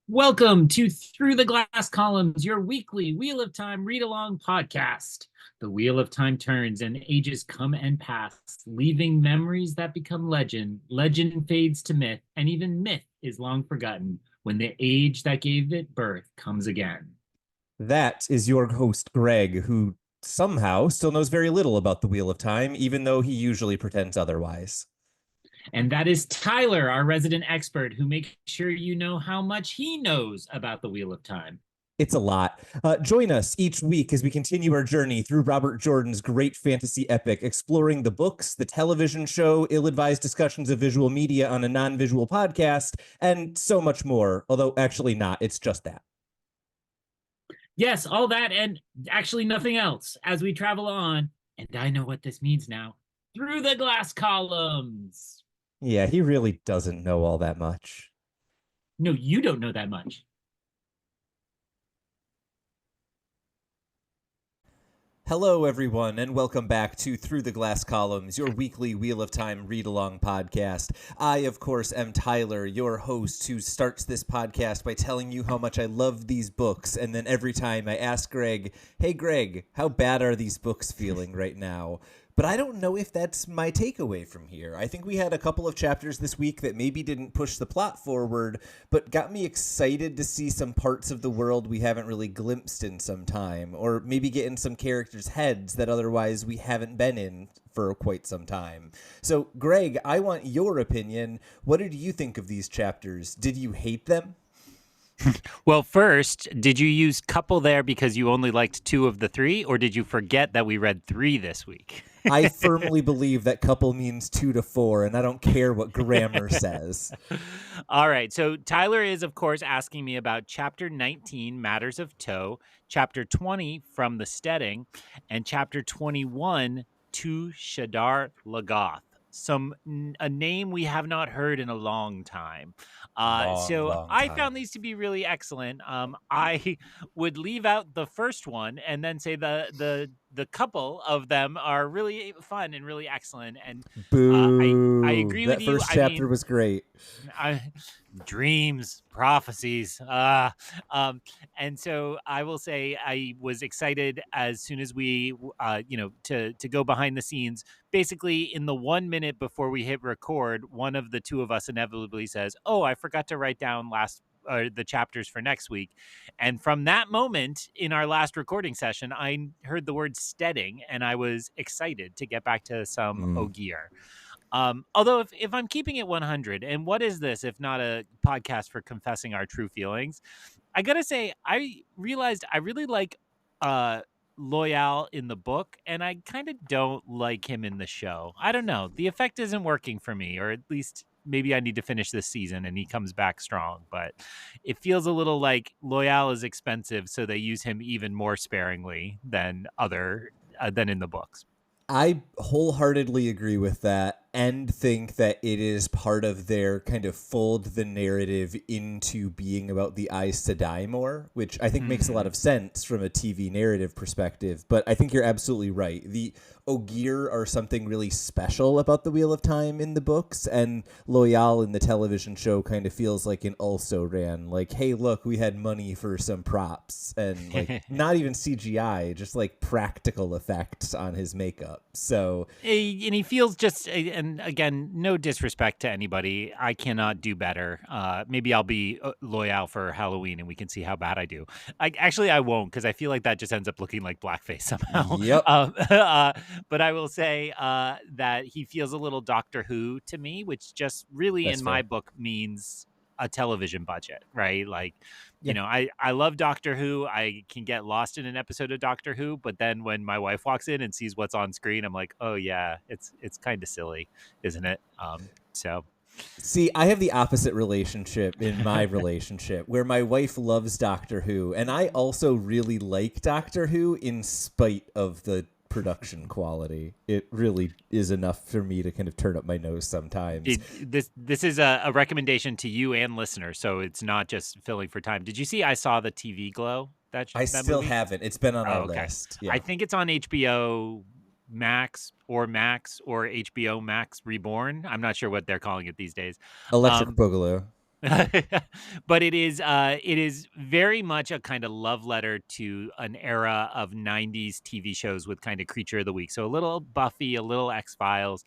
Welcome to Through the Glass Columns, your weekly Wheel of Time read along podcast. The Wheel of Time turns and ages come and pass, leaving memories that become legend. Legend fades to myth, and even myth is long forgotten when the age that gave it birth comes again. That is your host, Greg, who somehow still knows very little about the Wheel of Time, even though he usually pretends otherwise. And that is Tylor, our resident expert, who makes sure you know how much he knows about the Wheel of Time. It's a lot. Join us each week as we continue our journey through Robert Jordan's great fantasy epic, exploring the books, the television show, ill advised discussions of visual media on a non visual podcast, and so much more. Although, actually, not. It's just that. Yes, all that and actually nothing else as we travel on. And I know what this means now. Through the glass columns. Yeah, he really doesn't know all that much. No, you don't know that much. Hello, everyone, and welcome back to Through the Glass Columns, your weekly Wheel of Time read-along podcast. I, of course, am Tylor, your host, who starts this podcast by telling you how much I love these books, and then every time I ask Greg, hey, Greg, how bad are these books feeling right now? But I don't know if that's my takeaway from here. I think we had a couple of chapters this week that maybe didn't push the plot forward, but got me excited to see some parts of the world we haven't really glimpsed in some time, or maybe get in some characters' heads that otherwise we haven't been in for quite some time. So, Greg, I want your opinion. What did you think of these chapters? Did you hate them? Well, first, did you use couple there because you only liked two of the three, or did you forget that we read three this week? I firmly believe that couple means 2 to 4, and I don't care what grammar says. All right. So Tylor is, of course, asking me about Chapter 19, Matters of Toe, Chapter 20, From the Stedding, and Chapter 21, To Shadar Logoth. A name we have not heard in a long time. Long I time. found these to be really excellent. I would leave out the first one and then say the couple of them are really fun and really excellent. And I Boo. agree with That you. first I chapter mean, was great. dreams, prophecies. And so I will say I was excited as soon as we, to go behind the scenes. Basically, in the 1 minute before we hit record, one of the two of us inevitably says, "Oh, I forgot to write down the chapters for next week." And from that moment in our last recording session, I heard the word steading, and I was excited to get back to some Mm. Ogier. Although if I'm keeping it 100, and what is this if not a podcast for confessing our true feelings? I gotta say, I realized I really like uh, Loial in the book, and I kind of don't like him in the show. I don't know. The effect isn't working for me, or at least maybe I need to finish this season and he comes back strong. But it feels a little like Loial is expensive, so they use him even more sparingly than in the books. I wholeheartedly agree with that and think that it is part of their kind of fold the narrative into being about the Aes Sedai more, which I think makes a lot Mm. of sense from a TV narrative perspective. But I think you're absolutely right. The Ogier are something really special about the Wheel of Time in the books, and Loial in the television show kind of feels like an also ran. Like, hey, look, we had money for some props, and like not even CGI, just like practical effects on his makeup. So And he feels just, and again, no disrespect to anybody. I cannot do better. Maybe I'll be loyal for Halloween and we can see how bad I do. I won't, because I feel like that just ends up looking like blackface somehow. yep, But I will say that he feels a little Doctor Who to me, which just really that's in my fair. book means a television budget, right? Like, Yeah. I love Doctor Who. I can get lost in an episode of Doctor Who, but then when my wife walks in and sees what's on screen, I'm like, oh yeah, it's kind of silly, isn't it? So See, I have the opposite relationship in my relationship where my wife loves Doctor Who, and I also really like Doctor Who in spite of the production quality. It really is enough for me to kind of turn up my nose sometimes. this is a recommendation to you and listeners, so it's not just filling for time. Did you see I saw the TV Glow I that still movie? haven't. It's been on Oh, our okay. list. I Yeah. think it's on HBO Max or HBO Max Reborn. I'm not sure what they're calling it these days. Electric Um, Boogaloo. But it is very much a kind of love letter to an era of 90s TV shows with kind of creature of the week. So a little Buffy, a little X-Files.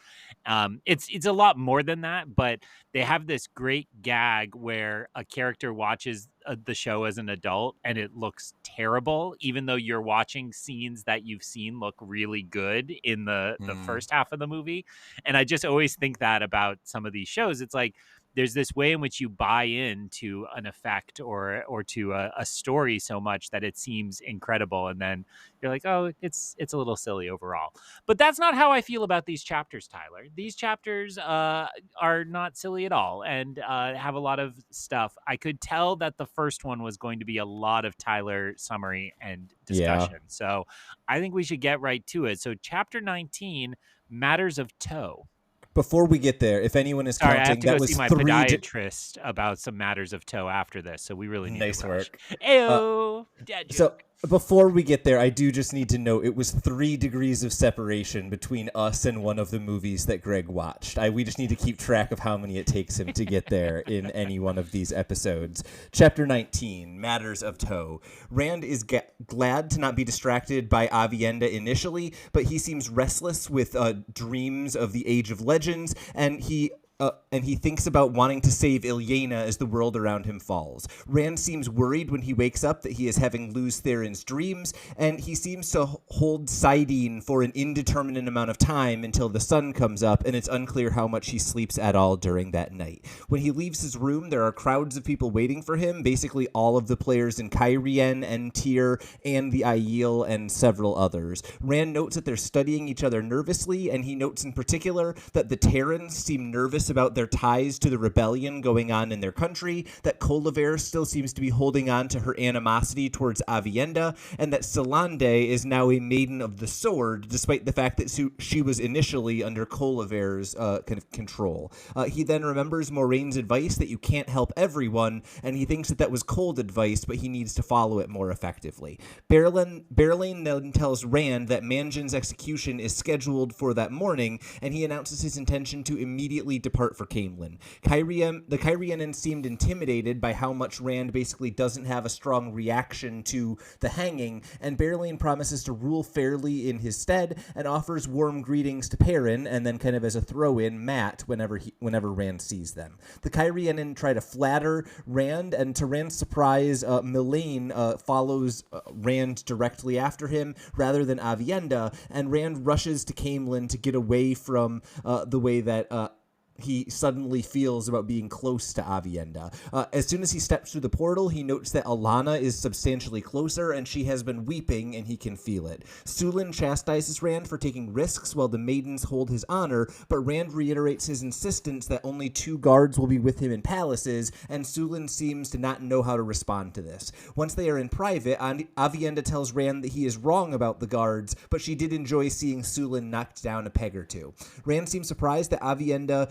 It's a lot more than that, but they have this great gag where a character watches the show as an adult and it looks terrible, even though you're watching scenes that you've seen look really good in the first half of the movie. And I just always think that about some of these shows. It's like there's this way in which you buy into an effect or to a story so much that it seems incredible, and then you're like, oh, it's a little silly overall. But that's not how I feel about these chapters, Tyler. These chapters are not silly at all, and have a lot of stuff. I could tell that the first one was going to be a lot of Tyler summary and Yeah. discussion, so I think we should get right to it. So chapter 19, Matters of Toe. Before we get there, if anyone is Sorry, I have counting, to go that see was my three. podiatrist about some matters of toe after this, so we really need Nice to rush. work. Ayo, dad So joke. before we get there, I do just need to note it was 3 degrees of separation between us and one of the movies that Greg watched. We just need to keep track of how many it takes him to get there in any one of these episodes. Chapter 19, Matters of Toe. Rand is glad to not be distracted by Aviendha initially, but he seems restless with dreams of the Age of Legends, and he thinks about wanting to save Ilyena as the world around him falls. Rand seems worried when he wakes up that he is having Luz Theron's dreams, and he seems to hold Sidene for an indeterminate amount of time until the sun comes up, and it's unclear how much he sleeps at all during that night. When he leaves his room, there are crowds of people waiting for him, basically all of the players in Cairhien and Tyr, and the Aiel, and several others. Rand notes that they're studying each other nervously, and he notes in particular that the Terrans seem nervous about their ties to the rebellion going on in their country, that Colliver still seems to be holding on to her animosity towards Aviendha, and that Silande is now a maiden of the sword, despite the fact that she was initially under Colliver's kind of control. He then remembers Moraine's advice that you can't help everyone, and he thinks that was cold advice, but he needs to follow it more effectively. Berlain then tells Rand that Manjin's execution is scheduled for that morning, and he announces his intention to immediately depart for Caemlyn. The Cairhienan seemed intimidated by how much Rand basically doesn't have a strong reaction to the hanging, and Berlain promises to rule fairly in his stead and offers warm greetings to Perrin, and then kind of as a throw-in, Mat, whenever Rand sees them. The Cairhienan try to flatter Rand, and to Rand's surprise, Mylane follows Rand directly after him rather than Aviendha, and Rand rushes to Caemlyn to get away from the way that he suddenly feels about being close to Aviendha. As soon as he steps through the portal, he notes that Alana is substantially closer, and she has been weeping, and he can feel it. Sulin chastises Rand for taking risks while the maidens hold his honor, but Rand reiterates his insistence that only 2 guards will be with him in palaces, and Sulin seems to not know how to respond to this. Once they are in private, Aviendha tells Rand that he is wrong about the guards, but she did enjoy seeing Sulin knocked down a peg or two. Rand seems surprised that Aviendha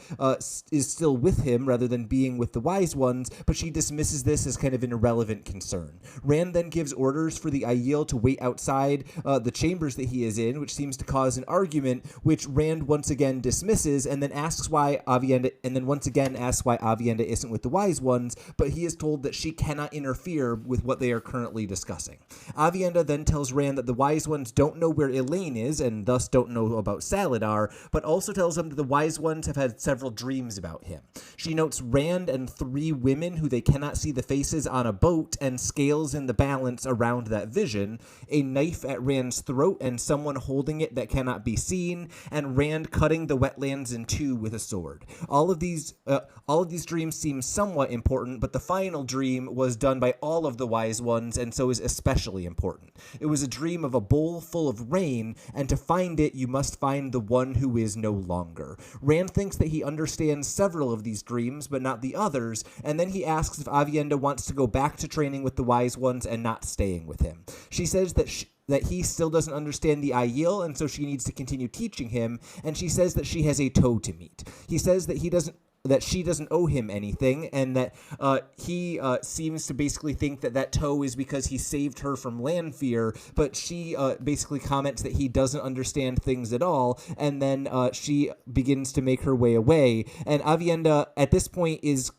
is still with him rather than being with the Wise Ones, but she dismisses this as kind of an irrelevant concern. Rand then gives orders for the Aiel to wait outside the chambers that he is in, which seems to cause an argument, which Rand once again dismisses, and then asks why Aviendha isn't with the Wise Ones, but he is told that she cannot interfere with what they are currently discussing. Aviendha then tells Rand that the Wise Ones don't know where Elaine is, and thus don't know about Saladar, but also tells him that the Wise Ones have had several dreams about him. She notes Rand and 3 women who they cannot see the faces on a boat, and scales in the balance around that vision, a knife at Rand's throat and someone holding it that cannot be seen, and Rand cutting the wetlands in 2 with a sword. All of these dreams seem somewhat important, but the final dream was done by all of the Wise Ones, and so is especially important. It was a dream of a bowl full of rain, and to find it, you must find the one who is no longer. Rand thinks that he understands several of these dreams, but not the others, and then he asks if Aviendha wants to go back to training with the Wise Ones and not staying with him. She says that he still doesn't understand the Aiel, and so she needs to continue teaching him, and she says that she has a toe to meet. He says that she doesn't owe him anything, and that he seems to basically think that toe is because he saved her from Lanfear, but she basically comments that he doesn't understand things at all, and then she begins to make her way away, and Aviendha at this point is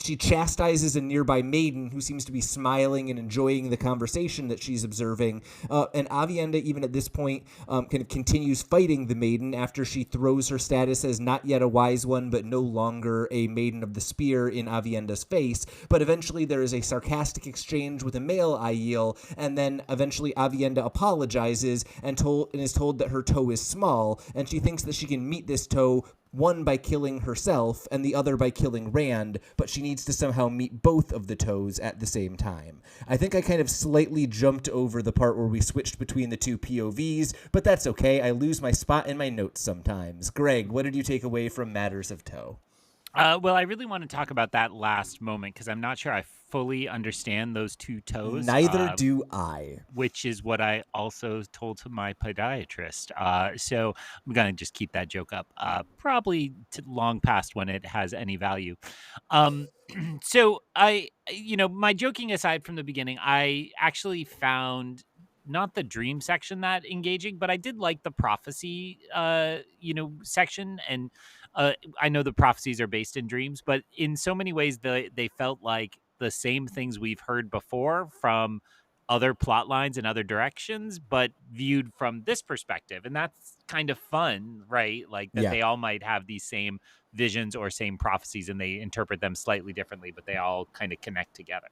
she chastises a nearby maiden who seems to be smiling and enjoying the conversation that she's observing. And Aviendha, even at this point, kind of continues fighting the maiden after she throws her status as not yet a wise one, but no longer a maiden of the spear in Aviendha's face. But eventually there is a sarcastic exchange with a male Aiel, and then eventually Aviendha apologizes and is told that her toe is small, and she thinks that she can meet this toe, one by killing herself and the other by killing Rand, but she needs to somehow meet both of the toes at the same time. I think I kind of slightly jumped over the part where we switched between the two POVs, but that's okay. I lose my spot in my notes sometimes. Greg, what did you take away from Matters of Toe? Well, I really want to talk about that last moment because I'm not sure I fully understand those two toes. Neither do I. Which is what I also told to my podiatrist. So I'm going to just keep that joke up, probably long past when it has any value. So my joking aside from the beginning, I actually found not the dream section that engaging, but I did like the prophecy, section. And I know the prophecies are based in dreams, but in so many ways, they felt like the same things we've heard before from other plot lines in other directions, but viewed from this perspective. And that's kind of fun, right? Like that they all might have these same visions or same prophecies and they interpret them slightly differently, but they all kind of connect together.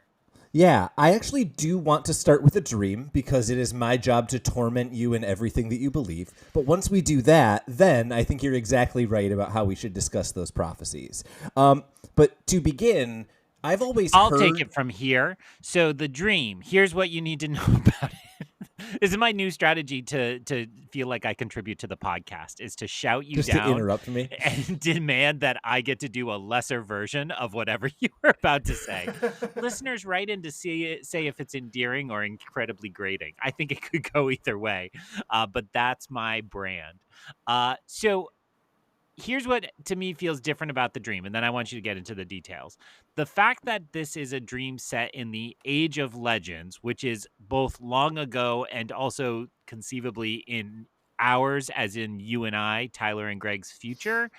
Yeah, I actually do want to start with a dream because it is my job to torment you in everything that you believe. But once we do that, then I think you're exactly right about how we should discuss those prophecies. But to begin, I'll take it from here. So the dream, here's what you need to know about it. This is my new strategy to feel like I contribute to the podcast, is to shout you just down to interrupt me and demand that I get to do a lesser version of whatever you were about to say. Listeners, write in to say if it's endearing or incredibly grating. I think it could go either way, but that's my brand. So here's what to me feels different about the dream, and then I want you to get into the details. The fact that this is a dream set in the Age of Legends, which is both long ago and also conceivably in ours, as in you and I, Tylor and Greg's future,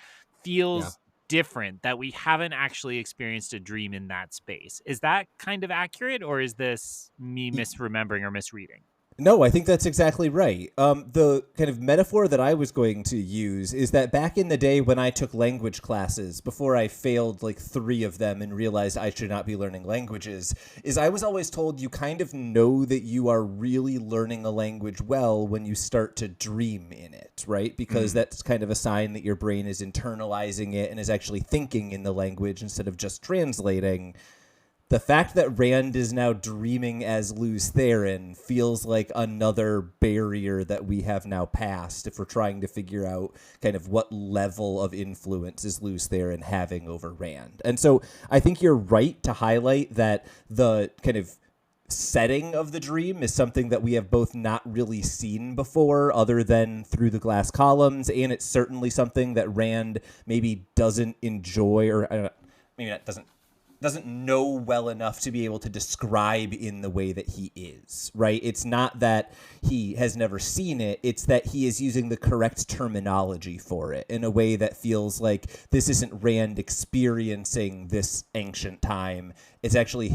feels different, that we haven't actually experienced a dream in that space. Is that kind of accurate, or is this me misremembering or misreading? No, I think that's exactly right. The kind of metaphor that I was going to use is that back in the day when I took language classes, before I failed like 3 of them and realized I should not be learning languages, is I was always told you kind of know that you are really learning a language well when you start to dream in it, right? Because that's kind of a sign that your brain is internalizing it and is actually thinking in the language instead of just translating. The fact that Rand is now dreaming as Lews Therin feels like another barrier that we have now passed if we're trying to figure out kind of what level of influence is Lews Therin having over Rand. And so I think you're right to highlight that the kind of setting of the dream is something that we have both not really seen before other than through the glass columns, and it's certainly something that Rand maybe doesn't enjoy, or maybe that doesn't know well enough to be able to describe in the way that he is, right? It's not that he has never seen it. It's that he is using the correct terminology for it in a way that feels like this isn't Rand experiencing this ancient time. It's actually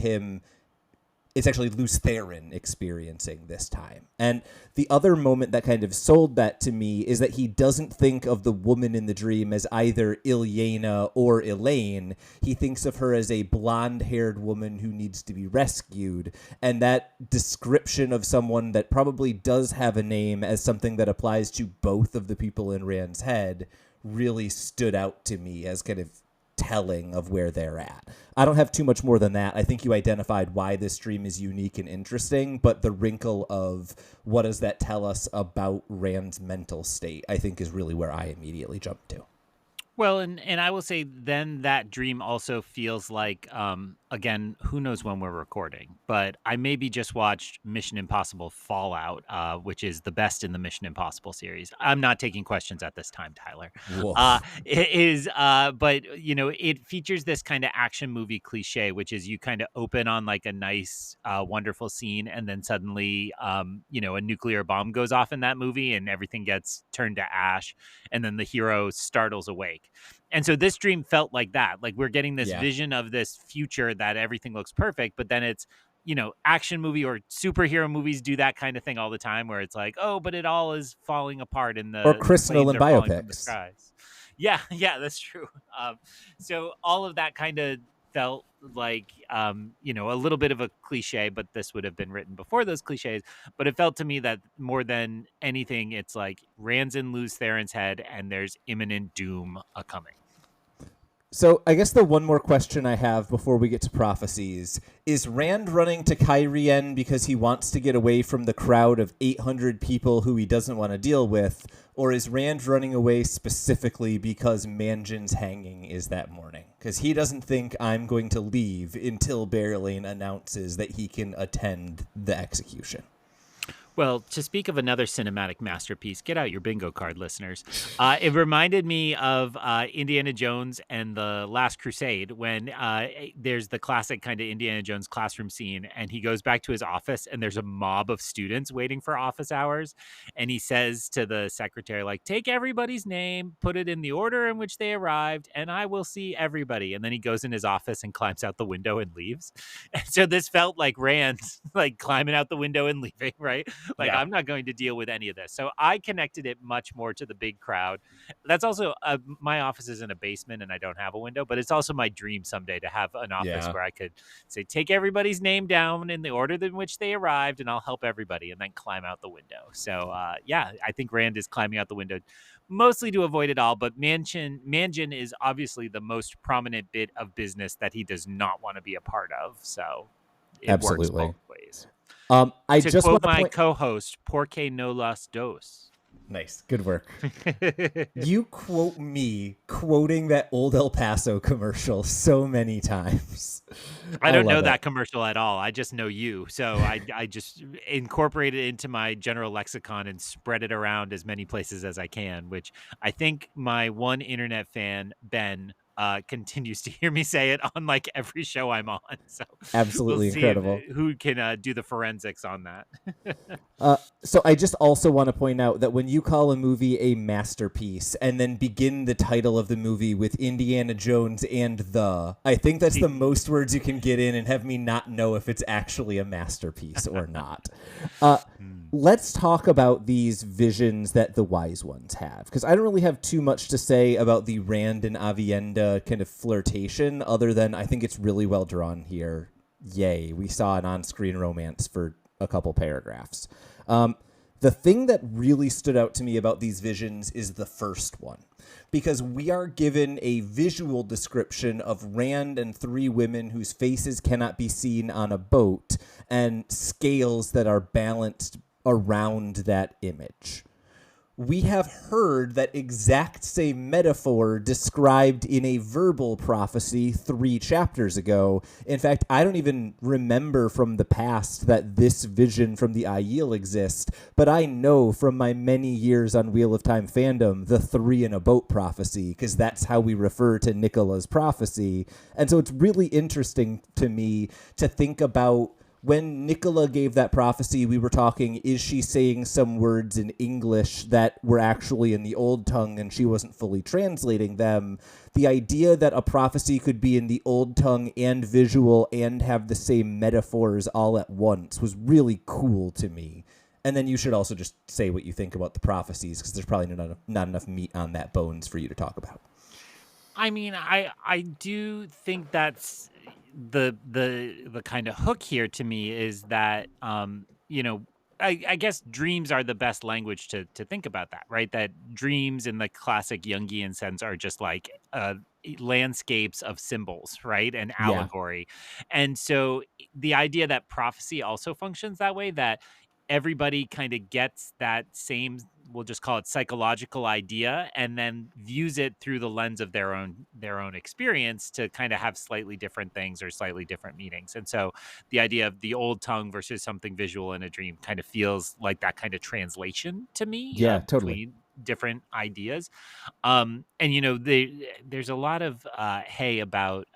Lews Therin experiencing this time. And the other moment that kind of sold that to me is that he doesn't think of the woman in the dream as either Ilyena or Elaine. He thinks of her as a blonde-haired woman who needs to be rescued. And that description of someone that probably does have a name as something that applies to both of the people in Rand's head really stood out to me as kind of telling of where they're at. I don't have too much more than that. I think you identified why this dream is unique and interesting, but the wrinkle of what does that tell us about Rand's mental state, I think, is really where I immediately jumped to. Well, and I will say then that dream also feels like, again, who knows when we're recording, but I maybe just watched Mission Impossible Fallout, which is the best in the Mission Impossible series. I'm not taking questions at this time, Tylor. It is, but, it features this kind of action movie cliche, which is you kind of open on like a nice, wonderful scene, and then suddenly, a nuclear bomb goes off in that movie and everything gets turned to ash, and then the hero startles awake. And so this dream felt like that. Like we're getting this Yeah. vision of this future that everything looks perfect, but then it's, action movie or superhero movies do that kind of thing all the time where it's like, oh, but it all is falling apart and Or the Chris planes Nolan are falling from the biopics. skies. Yeah, yeah, that's true. So all of that kind of felt like, a little bit of a cliche, but this would have been written before those cliches. But it felt to me that more than anything, it's like Ranzin lose Theron's head and there's imminent doom a coming. So I guess the one more question I have before we get to prophecies is Rand running to Cairhien because he wants to get away from the crowd of 800 people who he doesn't want to deal with, or is Rand running away specifically because Manjin's hanging is that morning? Because he doesn't think I'm going to leave until Berylane announces that he can attend the execution. Well, to speak of another cinematic masterpiece, get out your bingo card, listeners. It reminded me of Indiana Jones and the Last Crusade when there's the classic kind of Indiana Jones classroom scene, and he goes back to his office, and there's a mob of students waiting for office hours, and he says to the secretary, like, take everybody's name, put it in the order in which they arrived, and I will see everybody. And then he goes in his office and climbs out the window and leaves. And so this felt like Rand, like climbing out the window and leaving, right? Like, Yeah. I'm not going to deal with any of this. So I connected it much more to the big crowd. That's also my office is in a basement and I don't have a window, but it's also my dream someday to have an office where I could say, take everybody's name down in the order in which they arrived and I'll help everybody, and then climb out the window. So I think Rand is climbing out the window mostly to avoid it all. But Manjin is obviously the most prominent bit of business that he does not want to be a part of. So it works both ways. I to just quote want to my co-host, "Porque no las dos." Nice, good work. You quote me quoting that old El Paso commercial so many times. I don't know that commercial at all. I just know you, so I just incorporate it into my general lexicon and spread it around as many places as I can. Which I think my one internet fan, Ben, continues to hear me say it on like every show I'm on. So absolutely we'll see incredible. who can do the forensics on that. So I just also want to point out that when you call a movie a masterpiece and then begin the title of the movie with Indiana Jones and I think that's the most words you can get in and have me not know if it's actually a masterpiece or not. Let's talk about these visions that the wise ones have, because I don't really have too much to say about the Rand and Aviendha kind of flirtation other than I think it's really well drawn here. Yay, we saw an on-screen romance for a couple paragraphs. The thing that really stood out to me about these visions is the first one, because we are given a visual description of Rand and three women whose faces cannot be seen on a boat and scales that are balanced around that image. We have heard that exact same metaphor described in a verbal prophecy 3 chapters ago. In fact, I don't even remember from the past that this vision from the Aiel exists, but I know from my many years on Wheel of Time fandom the 3 in a boat prophecy, because that's how we refer to Nicola's prophecy. And so it's really interesting to me to think about when Nicola gave that prophecy, we were talking, is she saying some words in English that were actually in the old tongue and she wasn't fully translating them? The idea that a prophecy could be in the old tongue and visual and have the same metaphors all at once was really cool to me. And then you should also just say what you think about the prophecies, because there's probably not enough meat on that bones for you to talk about. I mean, I do think that's the kind of hook here to me is that I guess dreams are the best language to think about that, right? That dreams in the classic Jungian sense are just like landscapes of symbols, right? And allegory. And so the idea that prophecy also functions that way, that everybody kind of gets that same, we'll just call it psychological idea, and then views it through the lens of their own experience to kind of have slightly different things or slightly different meanings. And so the idea of the old tongue versus something visual in a dream kind of feels like that kind of translation to me. Totally. Between different ideas. There's a lot of hay about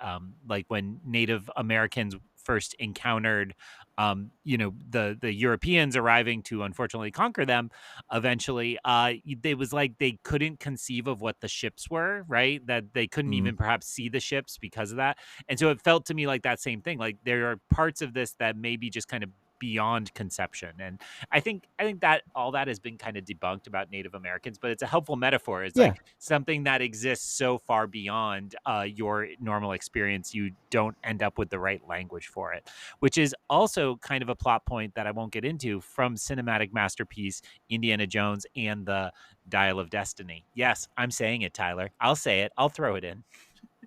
like when Native Americans first encountered, the Europeans arriving to unfortunately conquer them eventually, it was like they couldn't conceive of what the ships were, right? That they couldn't Mm. even perhaps see the ships because of that. And so it felt to me like that same thing. Like there are parts of this that maybe just kind of beyond conception. And I think that all that has been kind of debunked about Native Americans, but it's a helpful metaphor. It's Yeah. like something that exists so far beyond your normal experience, you don't end up with the right language for it, which is also kind of a plot point that I won't get into from cinematic masterpiece Indiana Jones and the Dial of Destiny. Yes, I'm saying it, Tyler. I'll say it. I'll throw it in.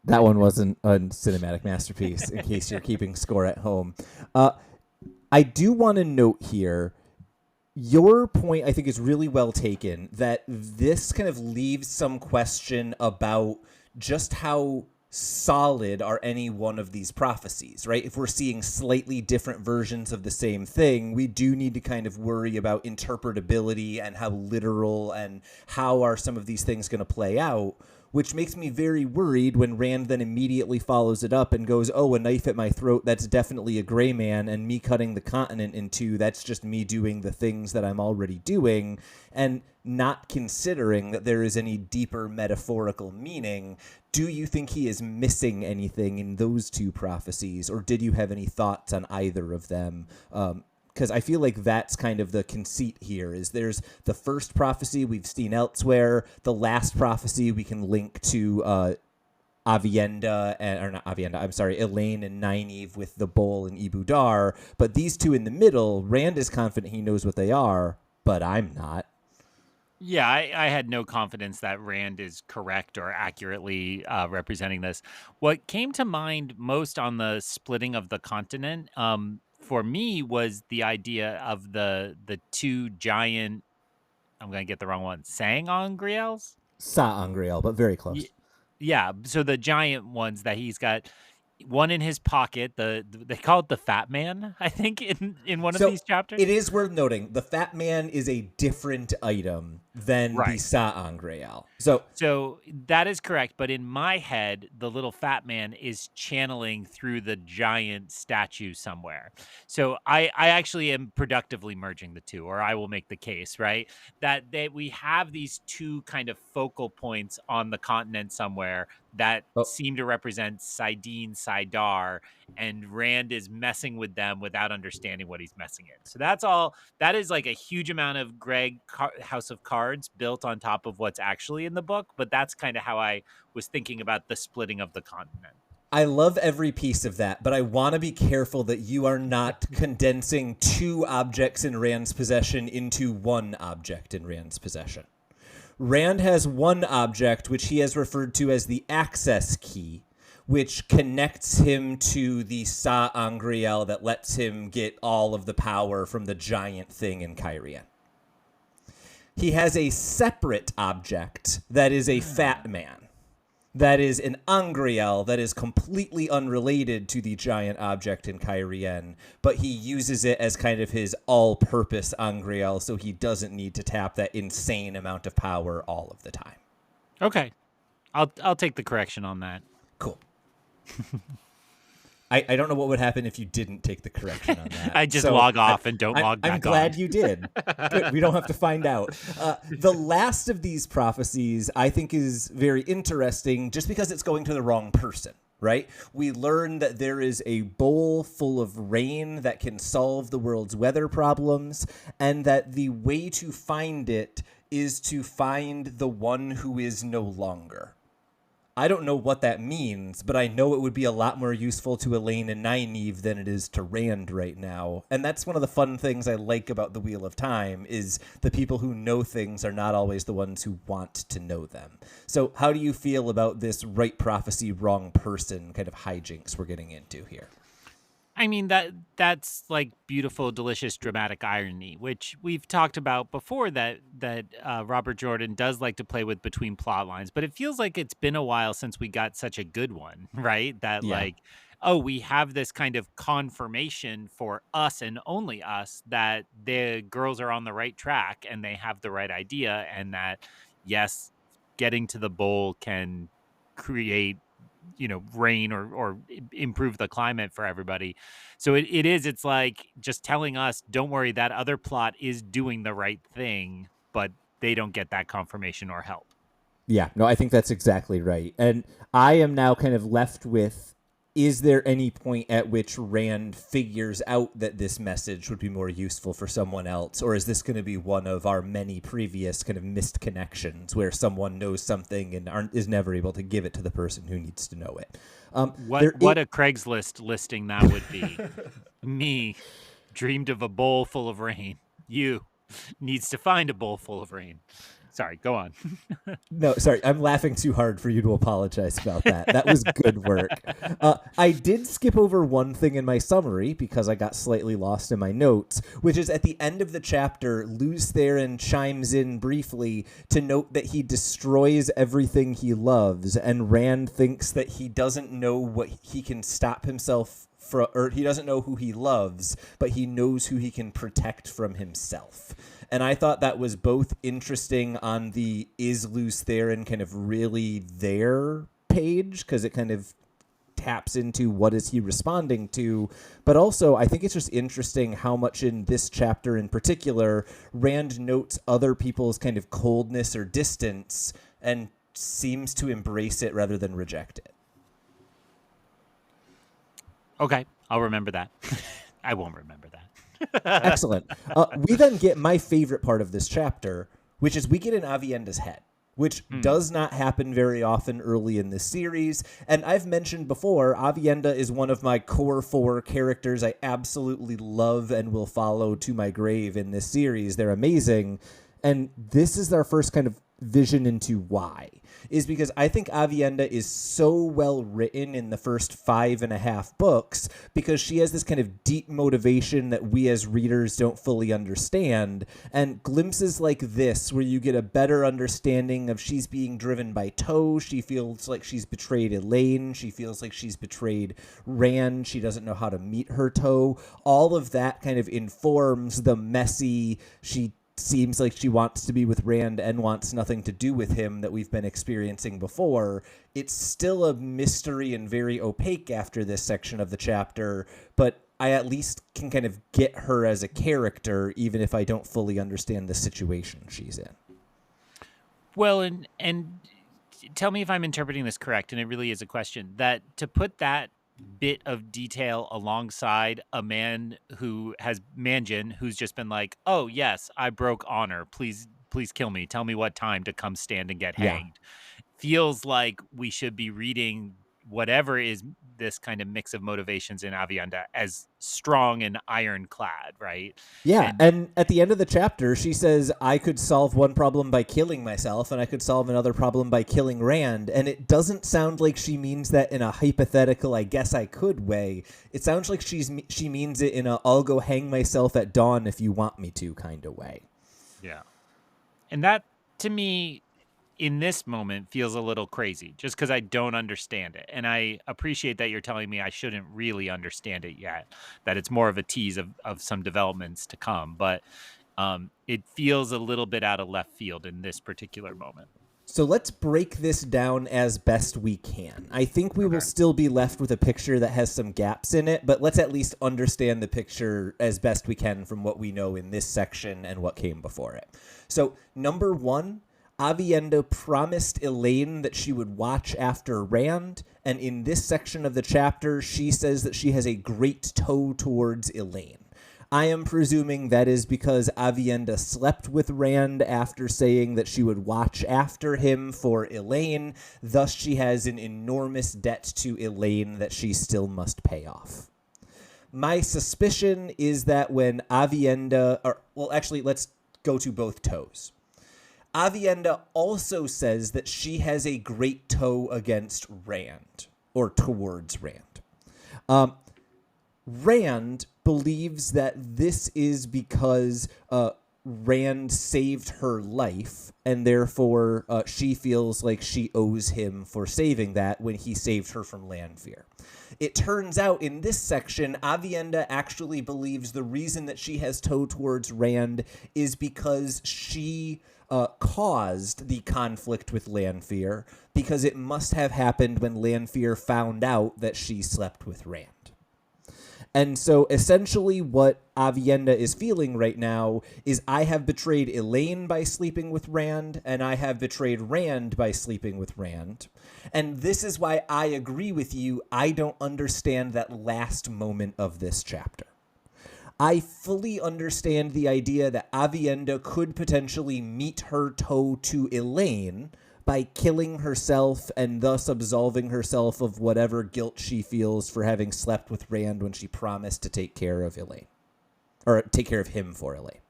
That one wasn't a cinematic masterpiece, in case you're keeping score at home. I do want to note here, your point, I think, is really well taken, that this kind of leaves some question about just how solid are any one of these prophecies, right? If we're seeing slightly different versions of the same thing, we do need to kind of worry about interpretability and how literal and how are some of these things going to play out, which makes me very worried when Rand then immediately follows it up and goes, oh, a knife at my throat, that's definitely a gray man, and me cutting the continent in two, that's just me doing the things that I'm already doing, and not considering that there is any deeper metaphorical meaning. Do you think he is missing anything in those two prophecies, or did you have any thoughts on either of them? Because I feel like that's kind of the conceit here, is there's the first prophecy we've seen elsewhere, the last prophecy we can link to Aviendha, or not Aviendha, I'm sorry, Elaine and Nynaeve with the bowl and Ibu Dar, but these two in the middle, Rand is confident he knows what they are, but I'm not. Yeah, I had no confidence that Rand is correct or accurately representing this. What came to mind most on the splitting of the continent, for me, was the idea of the two giant. I'm going to get the wrong one. Sangongriels. Sa'angreal, but very Y- close. yeah, so the giant ones that he's got. One in his pocket. They call it the Fat Man, I think, in one of So these chapters. it is worth noting, the Fat Man is a different item than the Right. Sa'angreal. So So that is correct, but in my head, the little fat man is channeling through the giant statue somewhere. So I actually am productively merging the two, or I will make the case, right? That we have these two kind of focal points on the continent somewhere that oh, seem to represent Sidene, Sidar, and Rand is messing with them without understanding what he's messing in. So that's all. That is like a huge amount of House of Cards built on top of what's actually in the book, but that's kind of how I was thinking about the splitting of the continent. I love every piece of that, but I want to be careful that you are not condensing two objects in Rand's possession into one object in Rand's possession. Rand has one object, which he has referred to as the access key, which connects him to the Sa'angreal that lets him get all of the power from the giant thing in Cairhien. He has a separate object that is a fat man. That is an Angreal that is completely unrelated to the giant object in Cairhien, but he uses it as kind of his all-purpose Angreal, so he doesn't need to tap that insane amount of power all of the time. Okay. I'll take the correction on that. Cool. I don't know what would happen if you didn't take the correction on that. I just log off and don't log back on. I'm glad you did. Good. We don't have to find out. The last of these prophecies, I think, is very interesting just because it's going to the wrong person, right? We learn that there is a bowl full of rain that can solve the world's weather problems, and that the way to find it is to find the one who is no longer. I don't know what that means, but I know it would be a lot more useful to Elaine and Nynaeve than it is to Rand right now. And that's one of the fun things I like about the Wheel of Time, is the people who know things are not always the ones who want to know them. So how do you feel about this right prophecy, wrong person kind of hijinks we're getting into here? I mean, that's like beautiful, delicious, dramatic irony, which we've talked about before. That Robert Jordan does like to play with between plot lines, but it feels like it's been a while since we got such a good one, right? That Yeah. like, oh, we have this kind of confirmation for us and only us that the girls are on the right track and they have the right idea, and that yes, getting to the bowl can create rain or improve the climate for everybody. So it's like just telling us, don't worry, that other plot is doing the right thing, but they don't get that confirmation or help. Yeah, no, I think that's exactly right. And I am now kind of left with, is there any point at which Rand figures out that this message would be more useful for someone else? Or is this going to be one of our many previous kind of missed connections where someone knows something and is never able to give it to the person who needs to know it? What a Craigslist listing that would be. Me dreamed of a bowl full of rain. You needs to find a bowl full of rain. Sorry, go on. No, sorry, I'm laughing too hard for you to apologize about that. That was good work. I did skip over one thing in my summary because I got slightly lost in my notes, which is at the end of the chapter, Lews Therin chimes in briefly to note that he destroys everything he loves, and Rand thinks that he doesn't know what he can stop himself from, or he doesn't know who he loves, but he knows who he can protect from himself. And I thought that was both interesting on the is Lews Therin kind of really there page, because it kind of taps into what is he responding to. But also, I think it's just interesting how much in this chapter in particular, Rand notes other people's kind of coldness or distance and seems to embrace it rather than reject it. Okay, I'll remember that. I won't remember that. Excellent. We then get my favorite part of this chapter, which is we get in Aviendha's head, which does not happen very often early in this series. And I've mentioned before, Aviendha is one of my core 4 characters I absolutely love and will follow to my grave in this series. They're amazing. And this is our first kind of vision into why, is because I think Aviendha is so well written in the first 5.5 books because she has this kind of deep motivation that we as readers don't fully understand, and glimpses like this where you get a better understanding of she's being driven by Tow. She feels like she's betrayed Elaine. She feels like she's betrayed Rand. She doesn't know how to meet her Tow. All of that kind of informs the messy, she seems like she wants to be with Rand and wants nothing to do with him that we've been experiencing before. It's still a mystery and very opaque after this section of the chapter, but I at least can kind of get her as a character, even if I don't fully understand the situation she's in. Well, and tell me if I'm interpreting this correct, and it really is a question, that to put that bit of detail alongside a man who has Manjin, who's just been like, oh yes, I broke honor, please kill me, tell me what time to come stand and get hanged, feels like we should be reading whatever is this kind of mix of motivations in Aviendha as strong and ironclad, right? Yeah, and at the end of the chapter, she says, I could solve one problem by killing myself, and I could solve another problem by killing Rand. And it doesn't sound like she means that in a hypothetical, I guess I could way. It sounds like she means it in a I'll go hang myself at dawn if you want me to kind of way. Yeah. And that, to me, in this moment feels a little crazy just because I don't understand it. And I appreciate that you're telling me I shouldn't really understand it yet, that it's more of a tease of some developments to come. But it feels a little bit out of left field in this particular moment. So let's break this down as best we can. I think we will still be left with a picture that has some gaps in it, but let's at least understand the picture as best we can from what we know in this section and what came before it. So number 1, Aviendha promised Elaine that she would watch after Rand, and in this section of the chapter, she says that she has a great tow towards Elaine. I am presuming that is because Aviendha slept with Rand after saying that she would watch after him for Elaine, thus she has an enormous debt to Elaine that she still must pay off. My suspicion is that when Aviendha, let's go to both tows. Aviendha also says that she has a great tow against Rand, or towards Rand. Rand believes that this is because Rand saved her life, and therefore she feels like she owes him for saving that when he saved her from Lanfear. It turns out in this section, Aviendha actually believes the reason that she has toe towards Rand is because she caused the conflict with Lanfear, because it must have happened when Lanfear found out that she slept with Rand. And so essentially what Aviendha is feeling right now is, I have betrayed Elaine by sleeping with Rand, and I have betrayed Rand by sleeping with Rand. And this is why I agree with you. I don't understand that last moment of this chapter. I fully understand the idea that Aviendha could potentially meet her toe to Elaine by killing herself and thus absolving herself of whatever guilt she feels for having slept with Rand when she promised to take care of Elaine, or take care of him for Elaine.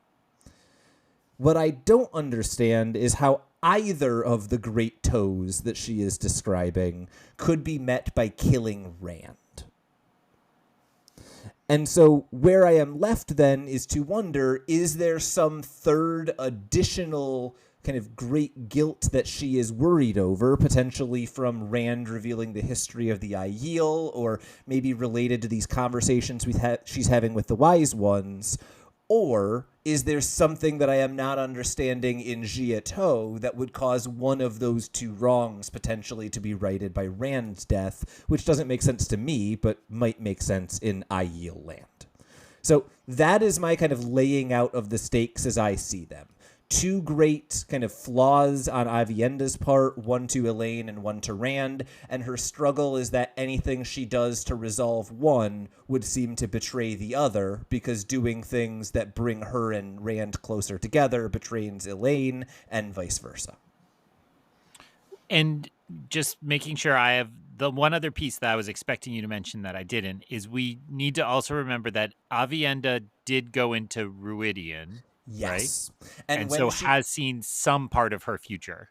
What I don't understand is how either of the great toes that she is describing could be met by killing Rand. And so where I am left then is to wonder, is there some third additional kind of great guilt that she is worried over, potentially from Rand revealing the history of the Aiel, or maybe related to these conversations she's having with the Wise Ones? Or is there something that I am not understanding in Giato that would cause one of those two wrongs potentially to be righted by Rand's death, which doesn't make sense to me, but might make sense in Aiel land? So that is my kind of laying out of the stakes as I see them. Two great kind of flaws on Aviendha's part, one to Elaine and one to Rand, and her struggle is that anything she does to resolve one would seem to betray the other, because doing things that bring her and Rand closer together betrays Elaine, and vice versa. And just making sure I have the one other piece that I was expecting you to mention that I didn't, is we need to also remember that Aviendha did go into Ruidian. Yes. Right? And And when so she has seen some part of her future.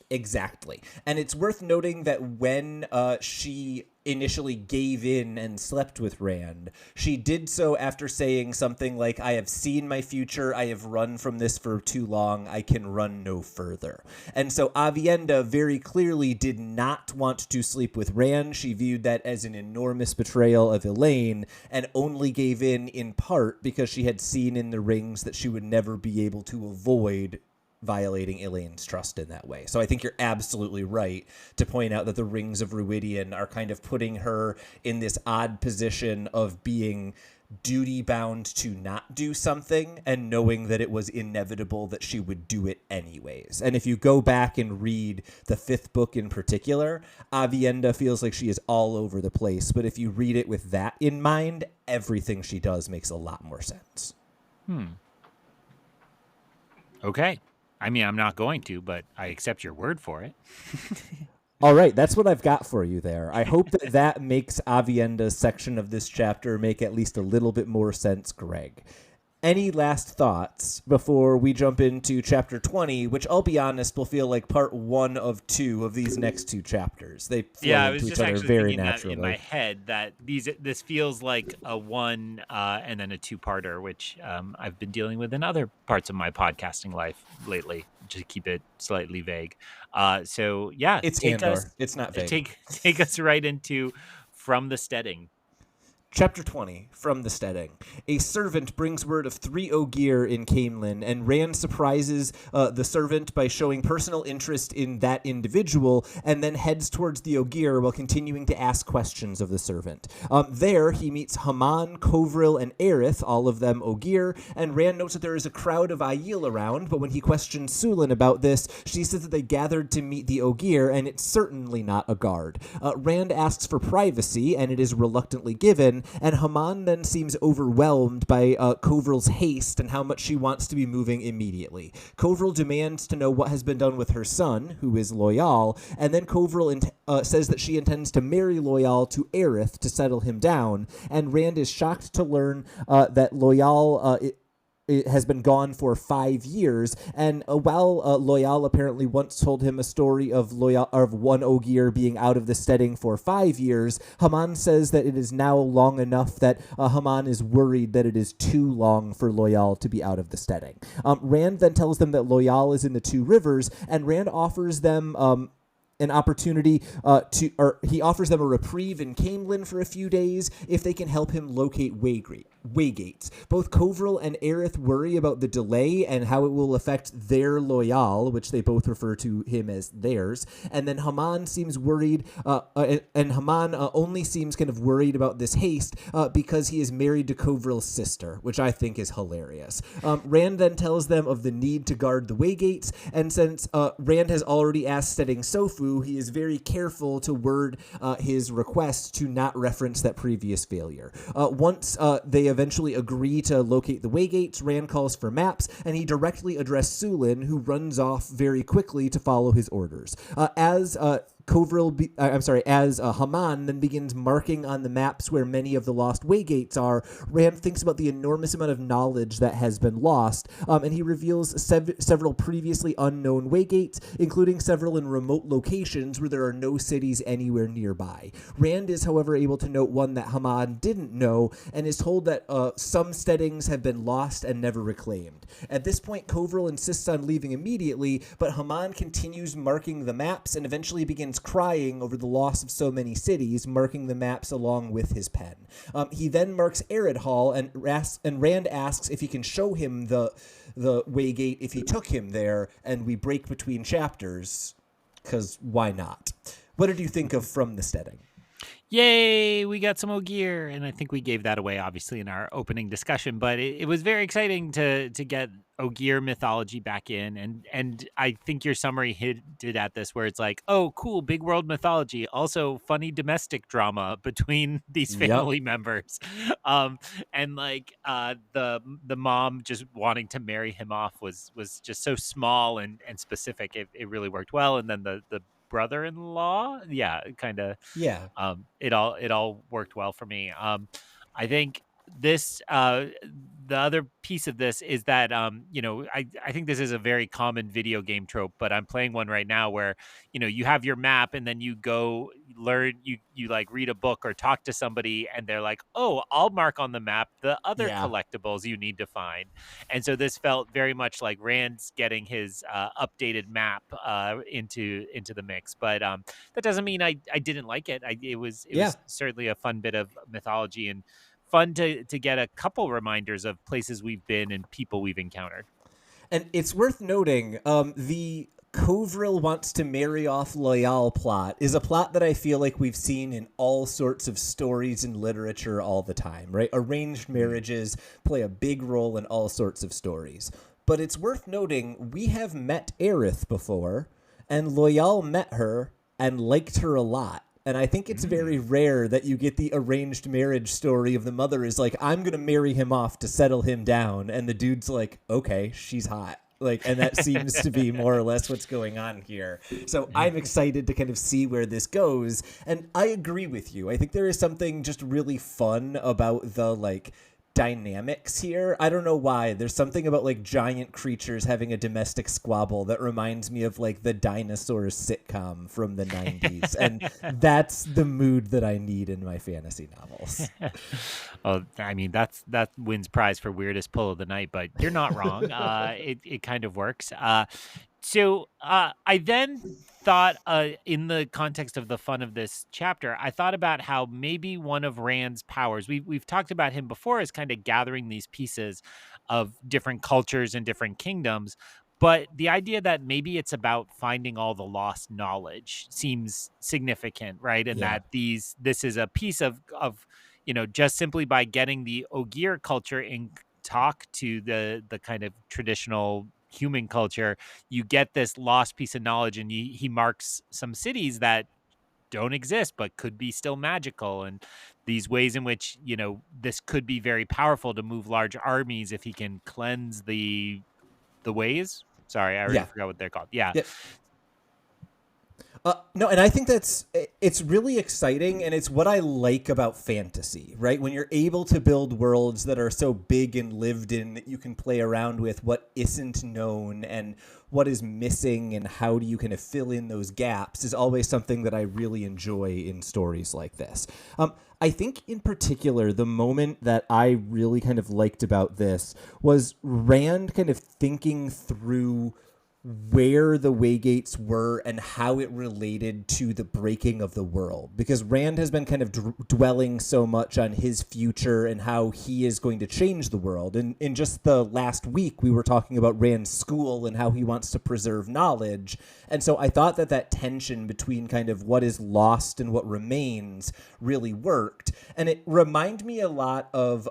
Exactly. And it's worth noting that when she initially gave in and slept with Rand, she did so after saying something like, I have seen my future, I have run from this for too long, I can run no further. And so Aviendha very clearly did not want to sleep with Rand. She viewed that as an enormous betrayal of Elaine, and only gave in part because she had seen in the rings that she would never be able to avoid violating Elaine's trust in that way. So I think you're absolutely right to point out that the Rings of Ruidian are kind of putting her in this odd position of being duty-bound to not do something and knowing that it was inevitable that she would do it anyways. And if you go back and read the fifth book in particular, Aviendha feels like she is all over the place. But if you read it with that in mind, everything she does makes a lot more sense. Okay. I mean, I'm not going to, but I accept your word for it. All right, that's what I've got for you there. I hope that that makes Aviendha's section of this chapter make at least a little bit more sense, Greg. Any last thoughts before we jump into chapter 20, which I'll be honest will feel like part 1 of 2 of these next 2 chapters. They flow into each other very naturally. That in my head that this feels like a 1 and then a 2-parter, which I've been dealing with in other parts of my podcasting life lately, to keep it slightly vague. So yeah, it's Andor. It's not vague. Take us right into From the Stedding. Chapter 20, From the Stedding. A servant brings word of 3 Ogier in Caemlyn, and Rand surprises the servant by showing personal interest in that individual, and then heads towards the Ogier while continuing to ask questions of the servant. There, he meets Haman, Covril, and Aerith, all of them Ogier, and Rand notes that there is a crowd of Aiel around, but when he questions Sulin about this, she says that they gathered to meet the Ogier, and it's certainly not a guard. Rand asks for privacy, and it is reluctantly given, and Haman then seems overwhelmed by Covril's haste and how much she wants to be moving immediately. Covril demands to know what has been done with her son, who is Loial, and then Covril says that she intends to marry Loial to Aerith to settle him down, and Rand is shocked to learn that Loial it has been gone for 5 years. And while Loial apparently once told him a story of one Ogier being out of the Stedding for 5 years, Haman says that it is now long enough that Haman is worried that it is too long for Loial to be out of the Stedding. Rand then tells them that Loial is in the Two Rivers, and Rand offers them an opportunity he offers them a reprieve in Camelin for a few days if they can help him locate Waygates. Both Covril and Aerith worry about the delay and how it will affect their Loial, which they both refer to him as theirs. And then Haman seems worried, and Haman only seems kind of worried about this haste because he is married to Covril's sister, which I think is hilarious. Rand then tells them of the need to guard the Waygates, and since Rand has already asked Stedding Sofu, he is very careful to word his request to not reference that previous failure. Once they eventually agree to locate the Waygates, Rand calls for maps, and he directly addressed Sulin, who runs off very quickly to follow his orders. As Haman then begins marking on the maps where many of the lost Waygates are, Rand thinks about the enormous amount of knowledge that has been lost, and he reveals several previously unknown Waygates, including several in remote locations where there are no cities anywhere nearby. Rand is, however, able to note one that Haman didn't know, and is told that some Steddings have been lost and never reclaimed. At this point, Covril insists on leaving immediately, but Haman continues marking the maps and eventually begins crying over the loss of so many cities, marking the maps along with his pen. He then marks Aridhall, and Rand asks if he can show him the Waygate if he took him there, and we break between chapters, because why not? What did you think of From the Stedding? Yay, we got some Ogier, and I think we gave that away, obviously, in our opening discussion, but it was very exciting to get Ogier mythology back in, and I think your summary hinted at this, where it's like, oh, cool, big world mythology, also funny domestic drama between these family members, and like the mom just wanting to marry him off was just so small and specific. It really worked well, and then the brother-in-law, it all worked well for me. I think this the other piece of this is that I think this is a very common video game trope, but I'm playing one right now where you have your map and then you go learn, you like read a book or talk to somebody and they're like, oh, I'll mark on the map the other collectibles you need to find. And so this felt very much like Rand's getting his updated map into the mix, but that doesn't mean I didn't like it. It was certainly a fun bit of mythology and fun to get a couple reminders of places we've been and people we've encountered. And it's worth noting, the Covril wants to marry off Loial plot is a plot that I feel like we've seen in all sorts of stories and literature all the time, right? Arranged marriages play a big role in all sorts of stories. But it's worth noting, we have met Aerith before, and Loial met her and liked her a lot. And I think it's very rare that you get the arranged marriage story of the mother is like, I'm going to marry him off to settle him down. And the dude's like, okay, she's hot. And that seems to be more or less what's going on here. So I'm excited to kind of see where this goes. And I agree with you. I think there is something just really fun about the dynamics here. I don't know why. There's something about giant creatures having a domestic squabble that reminds me of the Dinosaurs sitcom from the 90s. And that's the mood that I need in my fantasy novels. Oh, I mean, that wins prize for weirdest pull of the night, but you're not wrong. It kind of works. So I then thought, in the context of the fun of this chapter, I thought about how maybe one of Rand's powers, we've talked about him before as kind of gathering these pieces of different cultures and different kingdoms, but the idea that maybe it's about finding all the lost knowledge seems significant, right? And that this is a piece of just simply by getting the Ogier culture in talk to the kind of traditional human culture, you get this lost piece of knowledge, and he marks some cities that don't exist but could be still magical, and these ways in which this could be very powerful to move large armies if he can cleanse the ways. Sorry, I already forgot what they're called. No, and I think it's really exciting, and it's what I like about fantasy, right? When you're able to build worlds that are so big and lived in that you can play around with what isn't known and what is missing and how do you kind of fill in those gaps is always something that I really enjoy in stories like this. I think in particular, the moment that I really kind of liked about this was Rand kind of thinking through where the Waygates were and how it related to the breaking of the world. Because Rand has been kind of dwelling so much on his future and how he is going to change the world. And in just the last week, we were talking about Rand's school and how he wants to preserve knowledge. And so I thought that that tension between kind of what is lost and what remains really worked. And it reminded me a lot of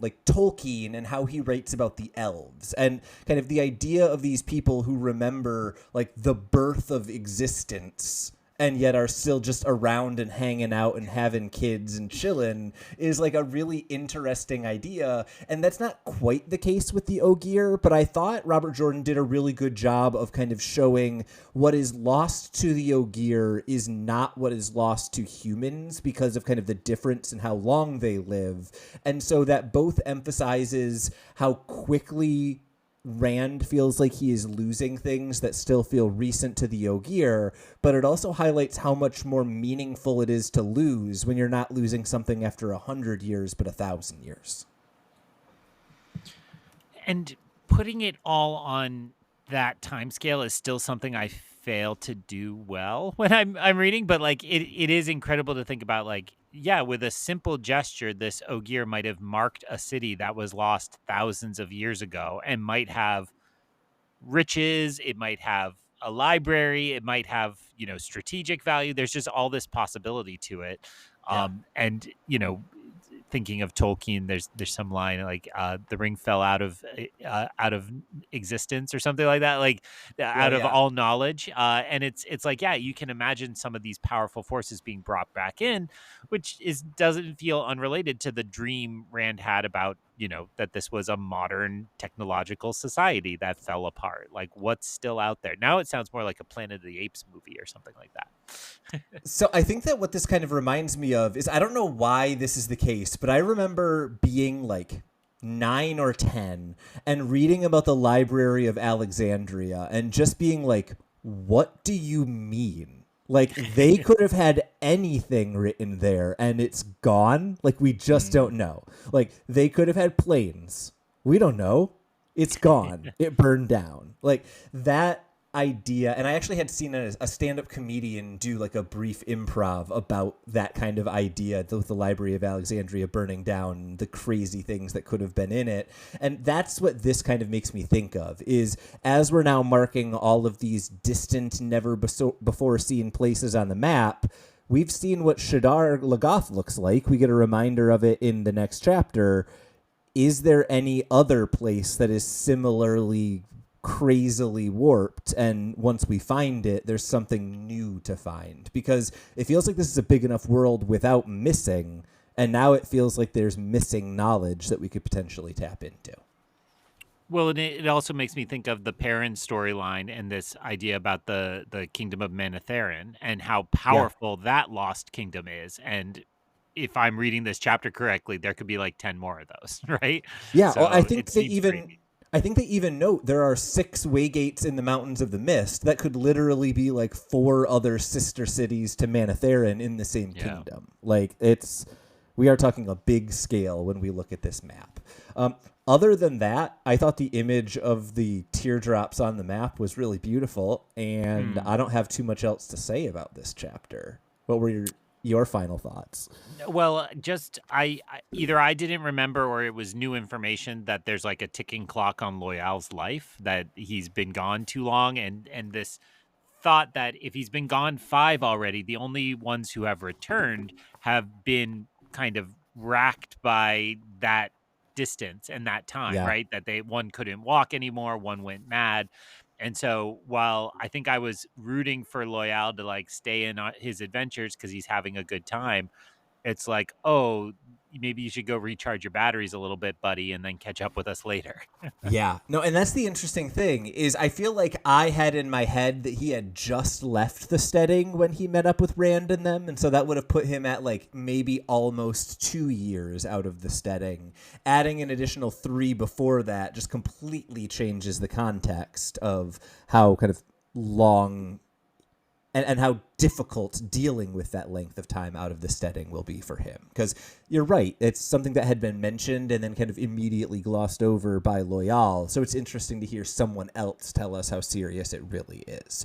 like Tolkien and how he writes about the elves and kind of the idea of these people who remember like the birth of existence and yet are still just around and hanging out and having kids and chilling is like a really interesting idea. And that's not quite the case with the Ogier, but I thought Robert Jordan did a really good job of kind of showing what is lost to the Ogier is not what is lost to humans because of kind of the difference in how long they live. And so that both emphasizes how quickly Rand feels like he is losing things that still feel recent to the Ogier, but it also highlights how much more meaningful it is to lose when you're not losing something after 100 years, but 1,000 years. And putting it all on that timescale is still something I fail to do well when I'm reading, but like it is incredible to think about, like, yeah, with a simple gesture, this Ogier might have marked a city that was lost thousands of years ago and might have riches, it might have a library, it might have, strategic value. There's just all this possibility to it. Yeah. And thinking of Tolkien, there's some line like the ring fell out of existence or something like that, like Oh, out of yeah. all knowledge. And it's like, yeah, you can imagine some of these powerful forces being brought back in, which doesn't feel unrelated to the dream Rand had about, that this was a modern technological society that fell apart. Like, what's still out there now? It sounds more like a Planet of the Apes movie or something like that. So I think that what this kind of reminds me of is I don't know why this is the case, but I remember being like 9 or 10 and reading about the Library of Alexandria and just being like, what do you mean? Like they could have had anything written there and it's gone. Like we just don't know. Like they could have had planes. We don't know. It's gone. It burned down. Like that idea. And I actually had seen a stand-up comedian do like a brief improv about that kind of idea, the Library of Alexandria burning down, the crazy things that could have been in it. And that's what this kind of makes me think of, is as we're now marking all of these distant, never before seen places on the map, we've seen what Shadar Logoth looks like. We get a reminder of it in the next chapter. Is there any other place that is similarly crazily warped, and once we find it, there's something new to find? Because it feels like this is a big enough world without missing, and now it feels like there's missing knowledge that we could potentially tap into. Well, and it also makes me think of the Perrin storyline and this idea about the kingdom of Manetheren and how powerful that lost kingdom is. And if I'm reading this chapter correctly, there could be like 10 more of those, right? Yeah, well, So it seems crazy. I think they even note there are 6 Waygates in the Mountains of the Mist that could literally be like 4 other sister cities to Manetheren in the same kingdom. Like we are talking a big scale when we look at this map. Other than that, I thought the image of the teardrops on the map was really beautiful, and I don't have too much else to say about this chapter. What were your final thoughts? Well, just I either I didn't remember or it was new information that there's like a ticking clock on Loial's life, that he's been gone too long, and this thought that if he's been gone 5 already, the only ones who have returned have been kind of racked by that distance and that time, right? That one couldn't walk anymore, one went mad. And so while I think I was rooting for Loial to like stay in his adventures because he's having a good time, it's like, oh, maybe you should go recharge your batteries a little bit, buddy, and then catch up with us later. Yeah. No, and that's the interesting thing is I feel like I had in my head that he had just left the Stedding when he met up with Rand and them, and so that would have put him at like maybe almost 2 years out of the Stedding. Adding an additional 3 before that just completely changes the context of how kind of long and how difficult dealing with that length of time out of the Stedding will be for him. Because you're right, it's something that had been mentioned and then kind of immediately glossed over by Loial. So it's interesting to hear someone else tell us how serious it really is.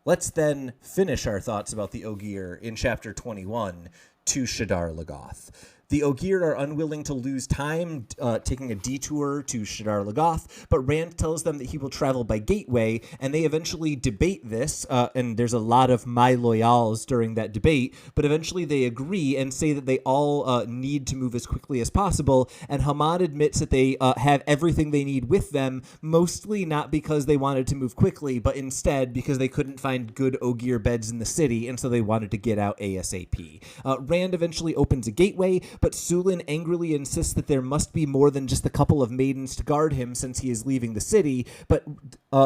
Let's then finish our thoughts about the Ogier in Chapter 21 to Shadar Logoth. The Ogier are unwilling to lose time taking a detour to Shadar Logoth, but Rand tells them that he will travel by gateway, and they eventually debate this, and there's a lot of my Loials during that debate, but eventually they agree and say that they all need to move as quickly as possible, and Hamad admits that they have everything they need with them, mostly not because they wanted to move quickly, but instead because they couldn't find good Ogier beds in the city, and so they wanted to get out ASAP. Rand eventually opens a gateway, but Sulin angrily insists that there must be more than just a couple of maidens to guard him since he is leaving the city, but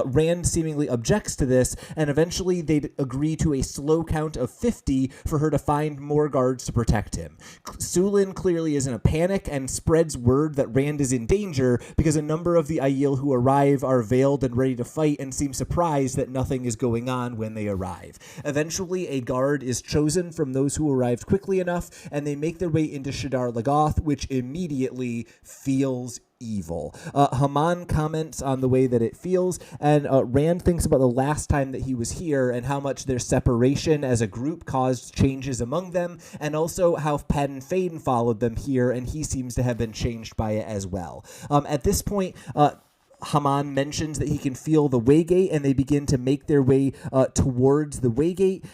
Rand seemingly objects to this, and eventually they agree to a slow count of 50 for her to find more guards to protect him. Sulin clearly is in a panic and spreads word that Rand is in danger because a number of the Aiel who arrive are veiled and ready to fight and seem surprised that nothing is going on when they arrive. Eventually, a guard is chosen from those who arrived quickly enough, and they make their way into Shadar Logoth, which immediately feels evil. Haman comments on the way that it feels, and Rand thinks about the last time that he was here and how much their separation as a group caused changes among them, and also how Padden Fane followed them here, and he seems to have been changed by it as well. At this point, Haman mentions that he can feel the waygate, and they begin to make their way towards the waygate.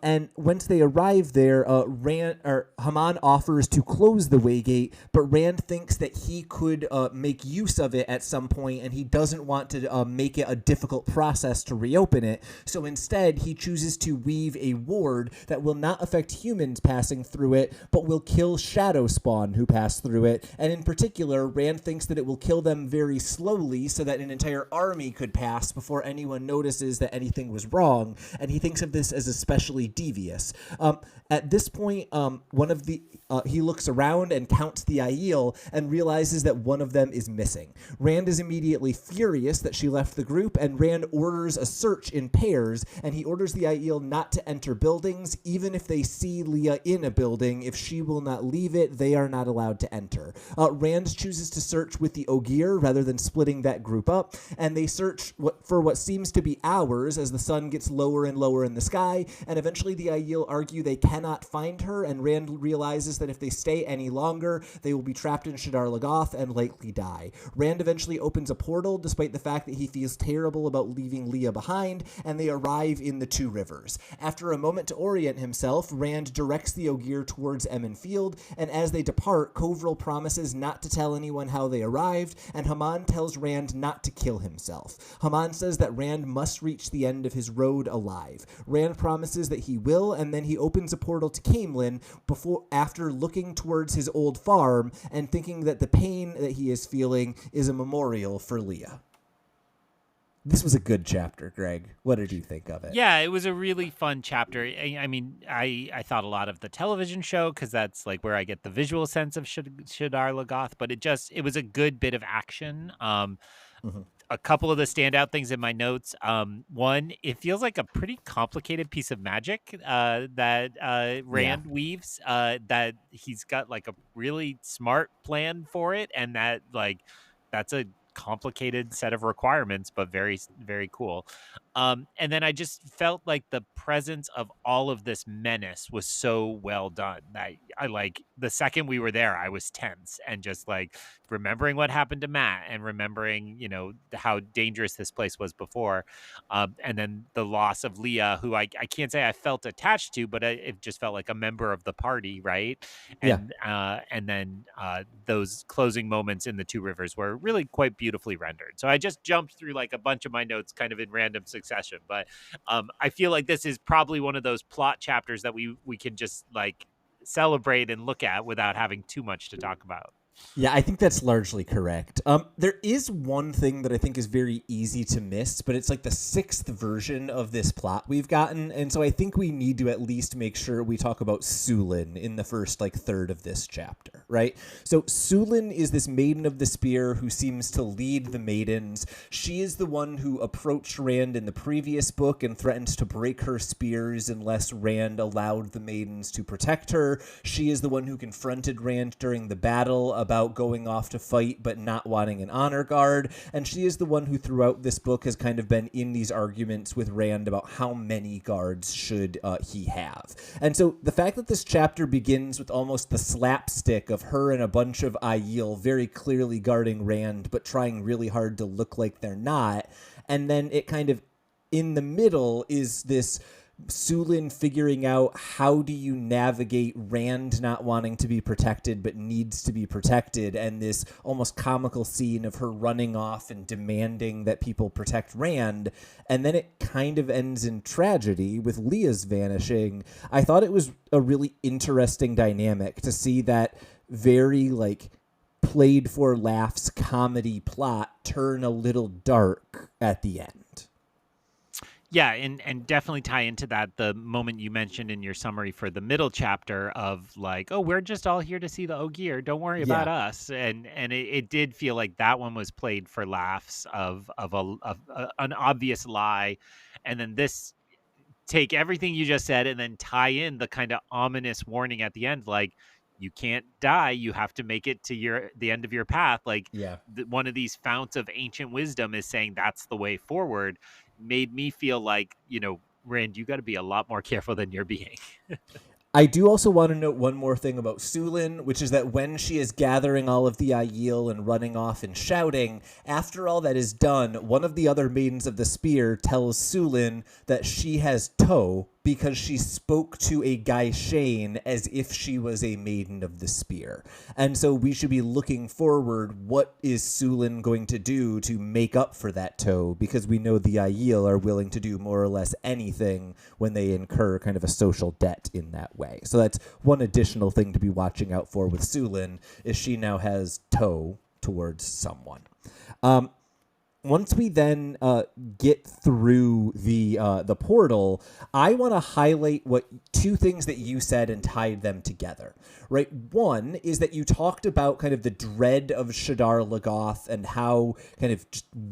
And once they arrive there, Haman offers to close the waygate, but Rand thinks that he could make use of it at some point, and he doesn't want to make it a difficult process to reopen it. So instead, he chooses to weave a ward that will not affect humans passing through it, but will kill shadow spawn who pass through it. And in particular, Rand thinks that it will kill them very slowly, so that an entire army could pass before anyone notices that anything was wrong, and he thinks of this as especially devious. At this point, he looks around and counts the Aiel and realizes that one of them is missing. Rand is immediately furious that she left the group, and Rand orders a search in pairs, and he orders the Aiel not to enter buildings, even if they see Leah in a building. If she will not leave it, they are not allowed to enter. Rand chooses to search with the Ogier rather than splitting that group up, and they search for what seems to be hours as the sun gets lower and lower in the sky, and eventually the Aiel argue they cannot find her, and Rand realizes that if they stay any longer, they will be trapped in Shadar Logoth and likely die. Rand eventually opens a portal, despite the fact that he feels terrible about leaving Leah behind, and they arrive in the Two Rivers. After a moment to orient himself, Rand directs the Ogier towards Emon Field, and as they depart, Covril promises not to tell anyone how they arrived, and Haman tells Rand not to kill himself. Haman says that Rand must reach the end of his road alive. Rand promises that he will, and then he opens a portal to Caemlyn after looking towards his old farm and thinking that the pain that he is feeling is a memorial for Leah. This was a good chapter, Greg. What did you think of it? Yeah, it was a really fun chapter. I mean, I thought a lot of the television show because that's like where I get the visual sense of Shadar Logoth, but it was a good bit of action. A couple of the standout things in my notes. One, it feels like a pretty complicated piece of magic that Rand weaves. That he's got like a really smart plan for it, and that's a complicated set of requirements, but very, very cool. And then I just felt like the presence of all of this menace was so well done that I like the second we were there, I was tense and just like remembering what happened to Matt and remembering, how dangerous this place was before. And then the loss of Leah, who I can't say I felt attached to, but it just felt like a member of the party. Right. And then those closing moments in the Two Rivers were really quite beautifully rendered. So I just jumped through like a bunch of my notes kind of in random succession, but I feel like this is probably one of those plot chapters that we can just like celebrate and look at without having too much to talk about. Yeah, I think that's largely correct. There is one thing that I think is very easy to miss, but it's like the sixth version of this plot we've gotten, and so I think we need to at least make sure we talk about Sulin in the first third of this chapter, right? So Sulin is this maiden of the spear who seems to lead the maidens. She is the one who approached Rand in the previous book and threatened to break her spears unless Rand allowed the maidens to protect her. She is the one who confronted Rand during the battle about going off to fight but not wanting an honor guard, and she is the one who throughout this book has kind of been in these arguments with Rand about how many guards should he have. And so the fact that this chapter begins with almost the slapstick of her and a bunch of Aiel very clearly guarding Rand but trying really hard to look like they're not, and then it kind of in the middle is this Sulin figuring out how do you navigate Rand not wanting to be protected but needs to be protected, and this almost comical scene of her running off and demanding that people protect Rand, and then it kind of ends in tragedy with Leah's vanishing. I thought it was a really interesting dynamic to see that very played for laughs comedy plot turn a little dark at the end. Yeah, and definitely tie into that the moment you mentioned in your summary for the middle chapter of oh, we're just all here to see the Ogier. Don't worry about us. And it did feel like that one was played for laughs of an obvious lie, and then this take everything you just said and then tie in the kind of ominous warning at the end, you can't die. You have to make it to the end of your path. One of these founts of ancient wisdom is saying that's the way forward. Made me feel Rand, you got to be a lot more careful than you're being. I do also want to note one more thing about Sulin, which is that when she is gathering all of the Aiel and running off and shouting, after all that is done, one of the other maidens of the spear tells Sulin that she has tow because she spoke to a Gaishane as if she was a maiden of the spear. And so we should be looking forward, what is Sulin going to do to make up for that tow? Because we know the Aiel are willing to do more or less anything when they incur kind of a social debt in that way. So that's one additional thing to be watching out for with Sulin, is she now has tow towards someone. Once we then get through the portal, I want to highlight two things that you said and tied them together, right? One is that you talked about kind of the dread of Shadar Logoth and how kind of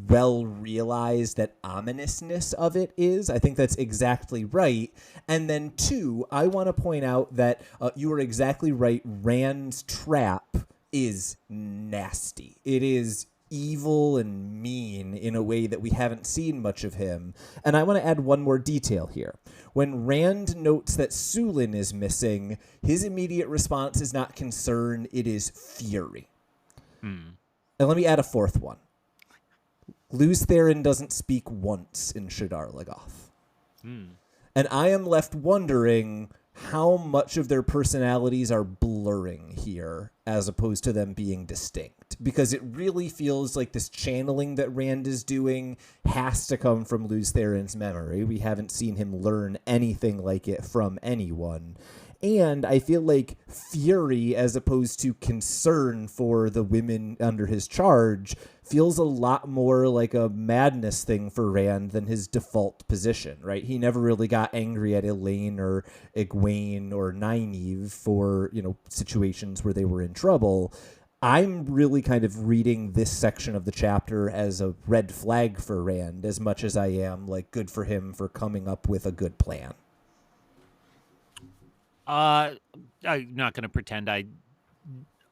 well realized that ominousness of it is. I think that's exactly right. And then two, I want to point out that you are exactly right. Rand's trap is nasty. It is evil and mean in a way that we haven't seen much of him. And I want to add one more detail here. When Rand notes that Sulin is missing, his immediate response is not concern, it is fury. And let me add a fourth one. Lews Therin doesn't speak once in Shadar Logoth. And I am left wondering how much of their personalities are blurring here as opposed to them being distinct, because it really feels like this channeling that Rand is doing has to come from Lews Therin's memory. We haven't seen him learn anything like it from anyone. And I feel like fury, as opposed to concern for the women under his charge, feels a lot more like a madness thing for Rand than his default position, right? He never really got angry at Elaine or Egwene or Nynaeve for, situations where they were in trouble. I'm really kind of reading this section of the chapter as a red flag for Rand as much as I am good for him for coming up with a good plan. I'm not going to pretend I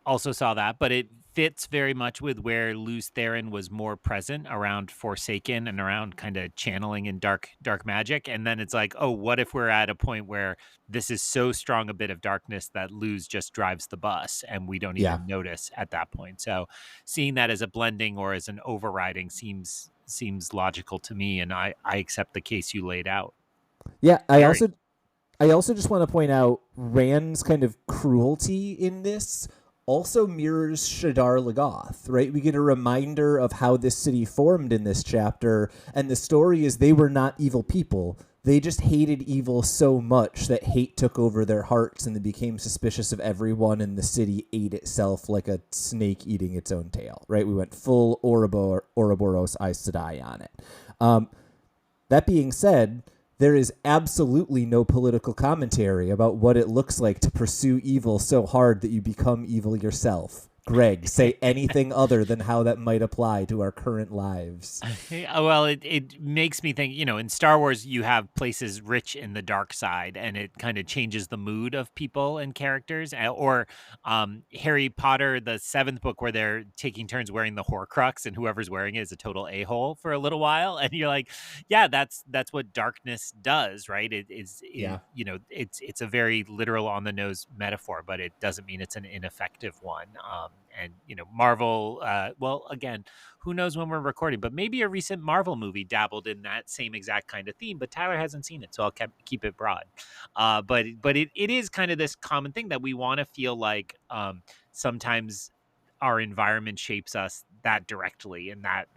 also saw that, but it fits very much with where Lews Therin was more present around Forsaken and around kind of channeling in dark magic. And then it's oh, what if we're at a point where this is so strong a bit of darkness that Lews just drives the bus and we don't even notice at that point. So seeing that as a blending or as an overriding seems logical to me, and I accept the case you laid out. Yeah, I also just want to point out Rand's kind of cruelty in this also mirrors Shadar Logoth, right? We get a reminder of how this city formed in this chapter, and the story is they were not evil people. they just hated evil so much that hate took over their hearts and they became suspicious of everyone, and the city ate itself like a snake eating its own tail, right? We went full Ouroboros Aes Sedai on it. That being said, there is absolutely no political commentary about what it looks like to pursue evil so hard that you become evil yourself. Greg, say anything other than how that might apply to our current lives. Well, it makes me think, in Star Wars, you have places rich in the dark side, and it kind of changes the mood of people and characters. Or Harry Potter, the 7th book, where they're taking turns wearing the Horcrux, and whoever's wearing it is a total a-hole for a little while. And you're like, yeah, that's what darkness does, right? It's a very literal, on the nose metaphor, but it doesn't mean it's an ineffective one. And Marvel, well, again, who knows when we're recording, but maybe a recent Marvel movie dabbled in that same exact kind of theme, but Tyler hasn't seen it, so I'll keep it broad. But it is kind of this common thing that we want to feel like sometimes our environment shapes us that directly, and that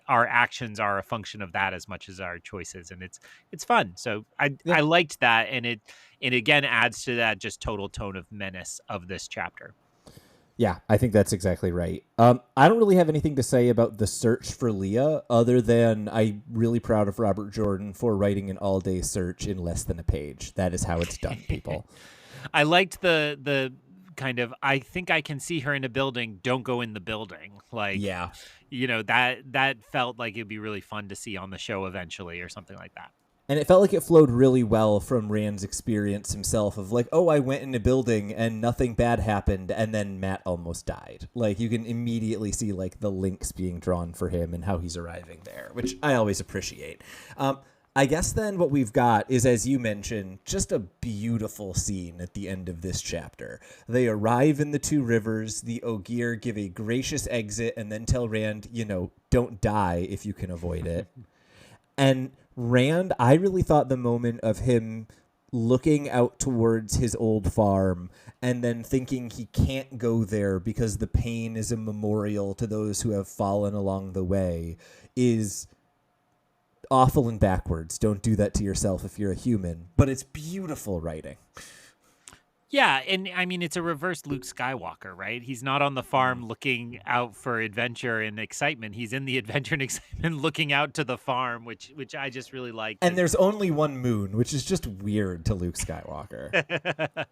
our actions are a function of that as much as our choices, and it's fun. So I liked that, and it again adds to that just total tone of menace of this chapter. Yeah, I think that's exactly right. I don't really have anything to say about the search for Leah other than I'm really proud of Robert Jordan for writing an all-day search in less than a page. That is how it's done, people. I liked the kind of, I think I can see her in a building, don't go in the building. Like, yeah, that felt like it'd be really fun to see on the show eventually, or something like that. And it felt like it flowed really well from Rand's experience himself of like, oh, I went in a building and nothing bad happened, and then Matt almost died. Like, you can immediately see like the links being drawn for him and how he's arriving there, which I always appreciate. I guess then what we've got is, as you mentioned, just a beautiful scene at the end of this chapter. They arrive in the Two Rivers, the Ogier give a gracious exit and then tell Rand, don't die if you can avoid it. And Rand, I really thought the moment of him looking out towards his old farm and then thinking he can't go there because the pain is a memorial to those who have fallen along the way is awful and backwards. Don't do that to yourself if you're a human. But it's beautiful writing. Yeah, and I mean, it's a reverse Luke Skywalker, right? He's not on the farm looking out for adventure and excitement. He's in the adventure and excitement looking out to the farm, which I just really like. And there's only one moon, which is just weird to Luke Skywalker.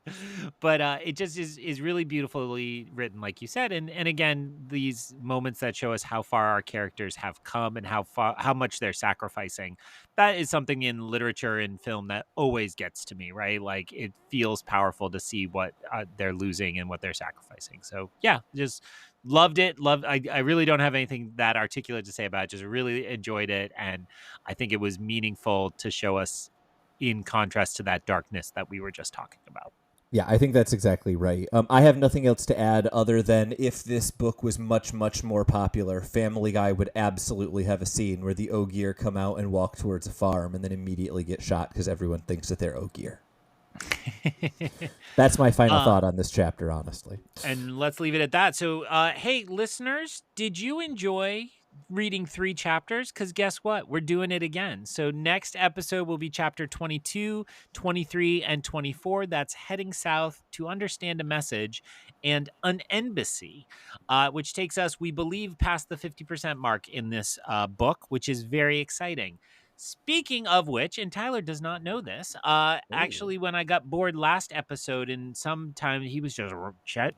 But it just is really beautifully written, like you said. And again, these moments that show us how far our characters have come and how much they're sacrificing. That is something in literature and film that always gets to me, right? Like, it feels powerful to see what they're losing and what they're sacrificing. So yeah, just loved it. I really don't have anything that articulate to say about it. Just really enjoyed it. And I think it was meaningful to show us in contrast to that darkness that we were just talking about. Yeah, I think that's exactly right. I have nothing else to add other than if this book was much, much more popular, Family Guy would absolutely have a scene where the Ogier come out and walk towards a farm and then immediately get shot because everyone thinks that they're Ogier. That's my final thought on this chapter, honestly. And let's leave it at that. So, hey, listeners, did you enjoy reading 3 chapters? Because guess what? We're doing it again. So next episode will be chapter 22, 23, and 24. That's Heading South to Understand a Message and an Embassy, which takes us, we believe, past the 50% mark in this book, which is very exciting. Speaking of which, and Tyler does not know this, actually, when I got bored last episode and sometime he was just chat,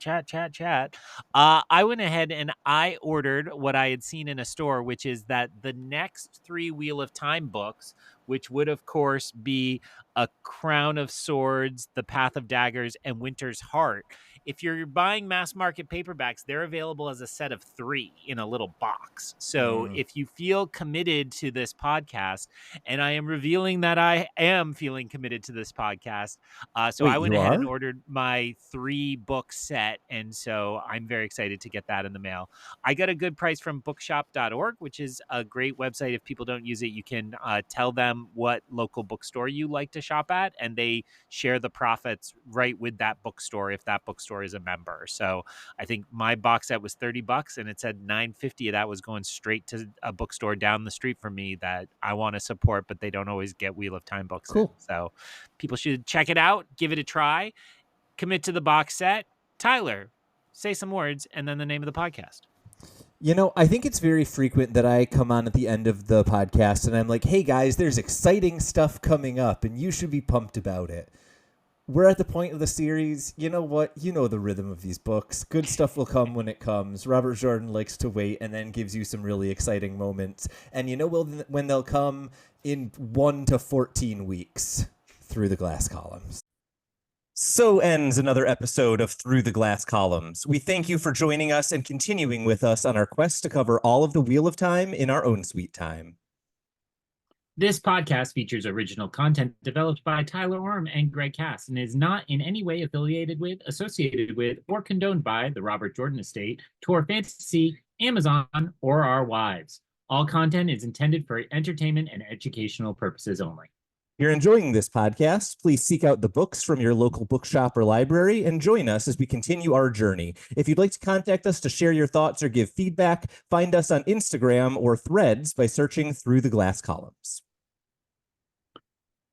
I went ahead and I ordered what I had seen in a store, which is that the next 3 Wheel of Time books, which would, of course, be A Crown of Swords, The Path of Daggers, and Winter's Heart. If you're buying mass market paperbacks, they're available as a set of 3 in a little box. So if you feel committed to this podcast, and I am revealing that I am feeling committed to this podcast, I went ahead and ordered my 3-book set, and so I'm very excited to get that in the mail. I got a good price from bookshop.org, which is a great website. If people don't use it, you can tell them what local bookstore you like to shop at, and they share the profits right with that bookstore if that bookstore bookstore is a member. So I think my box set was $30 and it said $9.50 of that was going straight to a bookstore down the street from me that I want to support, but they don't always get Wheel of Time books in. Cool. So people should check it out, give it a try, commit to the box set. Tyler, say some words and then the name of the podcast. You know, I think it's very frequent that I come on at the end of the podcast and I'm like, hey guys, there's exciting stuff coming up and you should be pumped about it. We're at the point of the series. You know what? You know the rhythm of these books. Good stuff will come when it comes. Robert Jordan likes to wait and then gives you some really exciting moments. And you know when they'll come? In 1 to 14 weeks through the glass columns. So ends another episode of Through the Glass Columns. We thank you for joining us and continuing with us on our quest to cover all of the Wheel of Time in our own sweet time. This podcast features original content developed by Tylor Orm and Greg Cass and is not in any way affiliated with, associated with, or condoned by the Robert Jordan Estate, Tor Fantasy, Amazon, or our wives. All content is intended for entertainment and educational purposes only. If you're enjoying this podcast, please seek out the books from your local bookshop or library and join us as we continue our journey. If you'd like to contact us to share your thoughts or give feedback, find us on Instagram or Threads by searching Through the Glass Columns.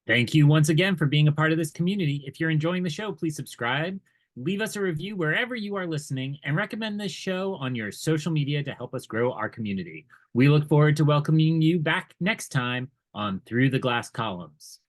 Thank you once again for being a part of this community. If you're enjoying the show, please subscribe, leave us a review wherever you are listening, and recommend this show on your social media to help us grow our community. We look forward to welcoming you back next time on Through the Glass Columns.